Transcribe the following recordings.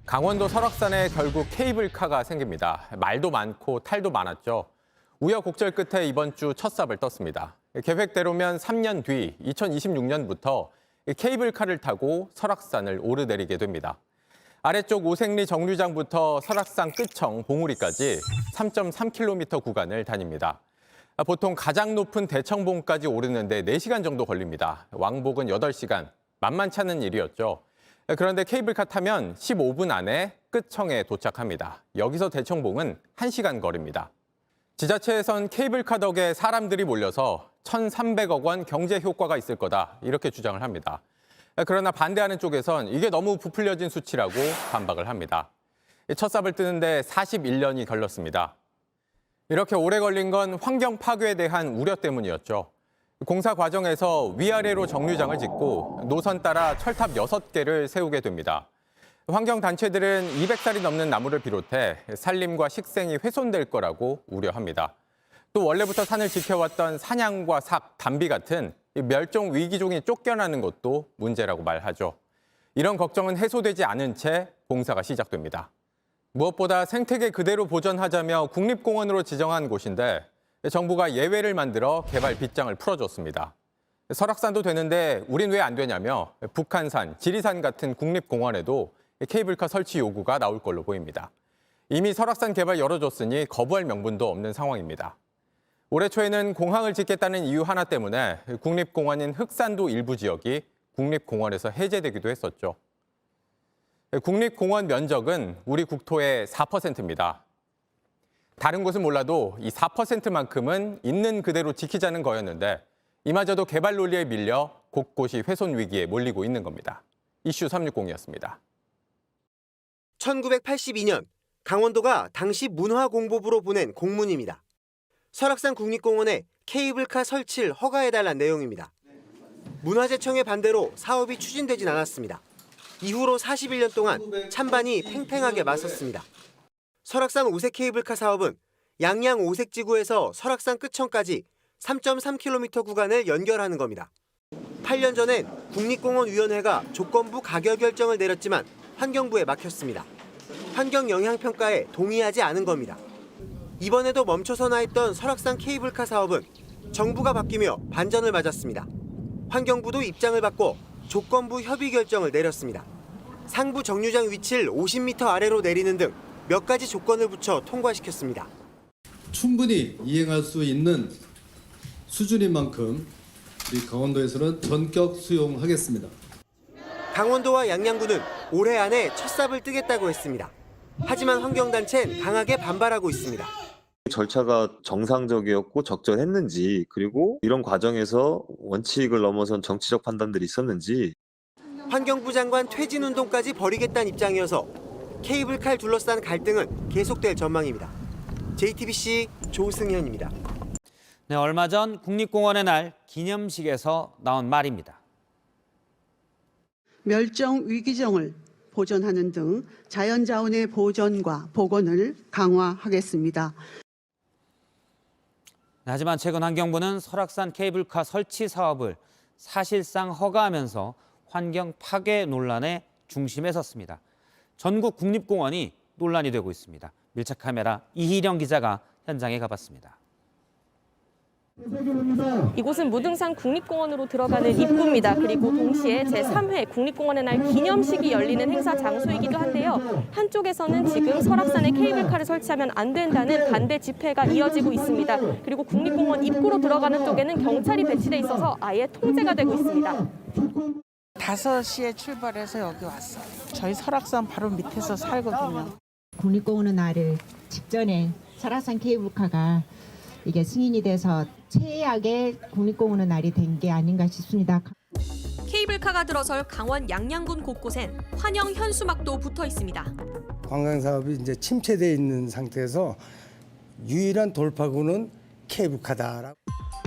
강원도 설악산에 결국 케이블카가 생깁니다. 말도 많고 탈도 많았죠. 우여곡절 끝에 이번 주 첫 삽을 떴습니다. 계획대로면 3년 뒤 2026년부터 케이블카를 타고 설악산을 오르내리게 됩니다. 아래쪽 오색리 정류장부터 설악산 끝청 봉우리까지 3.3km 구간을 다닙니다. 보통 가장 높은 대청봉까지 오르는데 4시간 정도 걸립니다. 왕복은 8시간, 만만치 않은 일이었죠. 그런데 케이블카 타면 15분 안에 끝청에 도착합니다. 여기서 대청봉은 1시간 거리입니다. 지자체에선 케이블카 덕에 사람들이 몰려서 1,300억 원 경제 효과가 있을 거다 이렇게 주장을 합니다. 그러나 반대하는 쪽에선 이게 너무 부풀려진 수치라고 반박을 합니다. 첫 삽을 뜨는데 41년이 걸렸습니다. 이렇게 오래 걸린 건 환경 파괴에 대한 우려 때문이었죠. 공사 과정에서 위아래로 정류장을 짓고 노선 따라 철탑 6개를 세우게 됩니다. 환경단체들은 200살이 넘는 나무를 비롯해 산림과 식생이 훼손될 거라고 우려합니다. 또 원래부터 산을 지켜왔던 사냥과 삭, 담비 같은 멸종 위기종이 쫓겨나는 것도 문제라고 말하죠. 이런 걱정은 해소되지 않은 채 공사가 시작됩니다. 무엇보다 생태계 그대로 보존하자며 국립공원으로 지정한 곳인데 정부가 예외를 만들어 개발 빗장을 풀어줬습니다. 설악산도 되는데 우린 왜 안 되냐며 북한산, 지리산 같은 국립공원에도 케이블카 설치 요구가 나올 걸로 보입니다. 이미 설악산 개발 열어줬으니 거부할 명분도 없는 상황입니다. 올해 초에는 공항을 짓겠다는 이유 하나 때문에 국립공원인 흑산도 일부 지역이 국립공원에서 해제되기도 했었죠. 국립공원 면적은 우리 국토의 4%입니다. 다른 곳은 몰라도 이 4%만큼은 있는 그대로 지키자는 거였는데 이마저도 개발 논리에 밀려 곳곳이 훼손 위기에 몰리고 있는 겁니다. 이슈 360이었습니다. 1982년 강원도가 당시 문화공보부로 보낸 공문입니다. 설악산 국립공원에 케이블카 설치를 허가해달란 내용입니다. 문화재청의 반대로 사업이 추진되진 않았습니다. 이후로 41년 동안 찬반이 팽팽하게 맞섰습니다. 설악산 오색 케이블카 사업은 양양 오색지구에서 설악산 끝청까지 3.3km 구간을 연결하는 겁니다. 8년 전엔 국립공원위원회가 조건부 가결 결정을 내렸지만 환경부에 막혔습니다. 환경영향평가에 동의하지 않은 겁니다. 이번에도 멈춰서나 했던 설악산 케이블카 사업은 정부가 바뀌며 반전을 맞았습니다. 환경부도 입장을 바꿔 조건부 협의 결정을 내렸습니다. 상부 정류장 위치를 50m 아래로 내리는 등 몇 가지 조건을 붙여 통과시켰습니다. 충분히 이행할 수 있는 수준인 만큼 우리 강원도에서는 전격 수용하겠습니다. 강원도와 양양군은 올해 안에 첫 삽을 뜨겠다고 했습니다. 하지만 환경단체는 강하게 반발하고 있습니다. 절차가 정상적이었고 적절했는지, 그리고 이런 과정에서 원칙을 넘어선 정치적 판단들이 있었는지. 환경부 장관 퇴진운동까지 벌이겠다는 입장이어서 케이블카를 둘러싼 갈등은 계속될 전망입니다. JTBC 조승현입니다. 네, 얼마 전 국립공원의 날 기념식에서 나온 말입니다. 멸종 위기종을 보존하는 등 자연자원의 보존과 복원을 강화하겠습니다. 하지만 최근 환경부는 설악산 케이블카 설치 사업을 사실상 허가하면서 환경 파괴 논란의 중심에 섰습니다. 전국 국립공원이 논란이 되고 있습니다. 밀착 카메라 이희령 기자가 현장에 가봤습니다. 이곳은 무등산 국립공원으로 들어가는 입구입니다. 그리고 동시에 제3회 국립공원의 날 기념식이 열리는 행사 장소이기도 한데요. 한쪽에서는 지금 설악산에 케이블카를 설치하면 안 된다는 반대 집회가 이어지고 있습니다. 그리고 국립공원 입구로 들어가는 쪽에는 경찰이 배치돼 있어서 아예 통제가 되고 있습니다. 5시에 출발해서 여기 왔어요. 저희 설악산 바로 밑에서 살거든요. 국립공원의 날을 직전에 설악산 케이블카가 이게 승인이 돼서 최악의 국립공원의 날이 된 게 아닌가 싶습니다. 케이블카가 들어설 강원 양양군 곳곳엔 환영 현수막도 붙어 있습니다. 관광 사업이 이제 침체되어 있는 상태에서 유일한 돌파구는 케이블카다.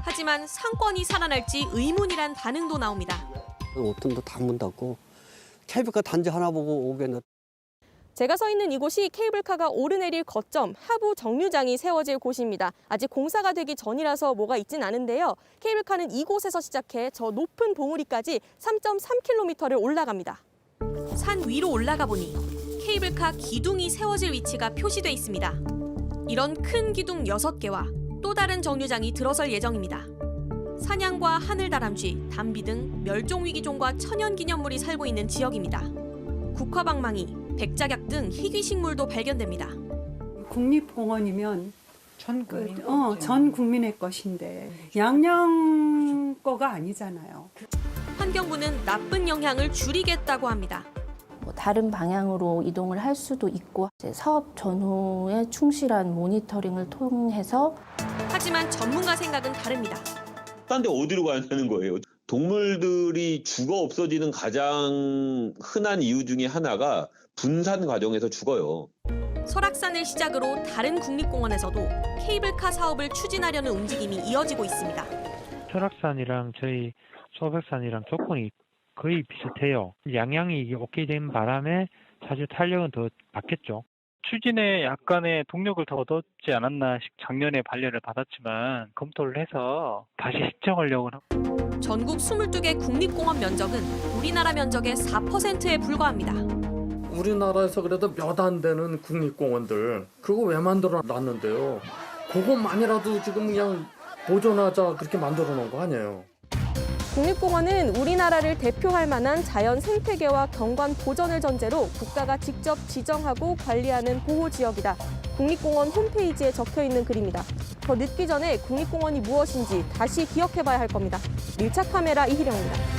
하지만 상권이 살아날지 의문이란 반응도 나옵니다. 오픈도 다 문 닫고 케이블카 단지 하나 보고 오겠나. 제가 서 있는 이곳이 케이블카가 오르내릴 거점 하부 정류장이 세워질 곳입니다. 아직 공사가 되기 전이라서 뭐가 있진 않은데요. 케이블카는 이곳에서 시작해 저 높은 봉우리까지 3.3km를 올라갑니다. 산 위로 올라가 보니 케이블카 기둥이 세워질 위치가 표시돼 있습니다. 이런 큰 기둥 6개와 또 다른 정류장이 들어설 예정입니다. 사냥과 하늘다람쥐, 담비 등 멸종위기종과 천연기념물이 살고 있는 지역입니다. 국화방망이, 백작약 등 희귀식물도 발견됩니다. 국립공원이면 전 국민의 것인데 양양 거가 아니잖아요. 환경부는 나쁜 영향을 줄이겠다고 합니다. 다른 방향으로 이동을 할 수도 있고 사업 전후에 충실한 모니터링을 통해서 하지만 전문가 생각은 다릅니다. 딴 데 어디로 가야 되는 거예요? 동물들이 죽어 없어지는 가장 흔한 이유 중에 하나가 분산 과정에서 죽어요. 설악산을 시작으로 다른 국립공원에서도 케이블카 사업을 추진하려는 움직임이 이어지고 있습니다. 설악산이랑 저희 소백산이랑 조건이 거의 비슷해요. 양양이 오게 된 바람에 사실 탄력은 더 받겠죠. 추진에 약간의 동력을 더 얻었지 않았나 작년에 반려를 받았지만 검토를 해서 다시 시정하려고 합니다. 전국 22개 국립공원 면적은 우리나라 면적의 4%에 불과합니다. 우리나라에서 그래도 몇 안 되는 국립공원들 그거 왜 만들어 놨는데요. 그것만이라도 지금 그냥 보존하자 그렇게 만들어 놓은 거 아니에요. 국립공원은 우리나라를 대표할 만한 자연 생태계와 경관 보전을 전제로 국가가 직접 지정하고 관리하는 보호지역이다. 국립공원 홈페이지에 적혀 있는 글입니다. 더 늦기 전에 국립공원이 무엇인지 다시 기억해봐야 할 겁니다. 밀착 카메라 이희령입니다.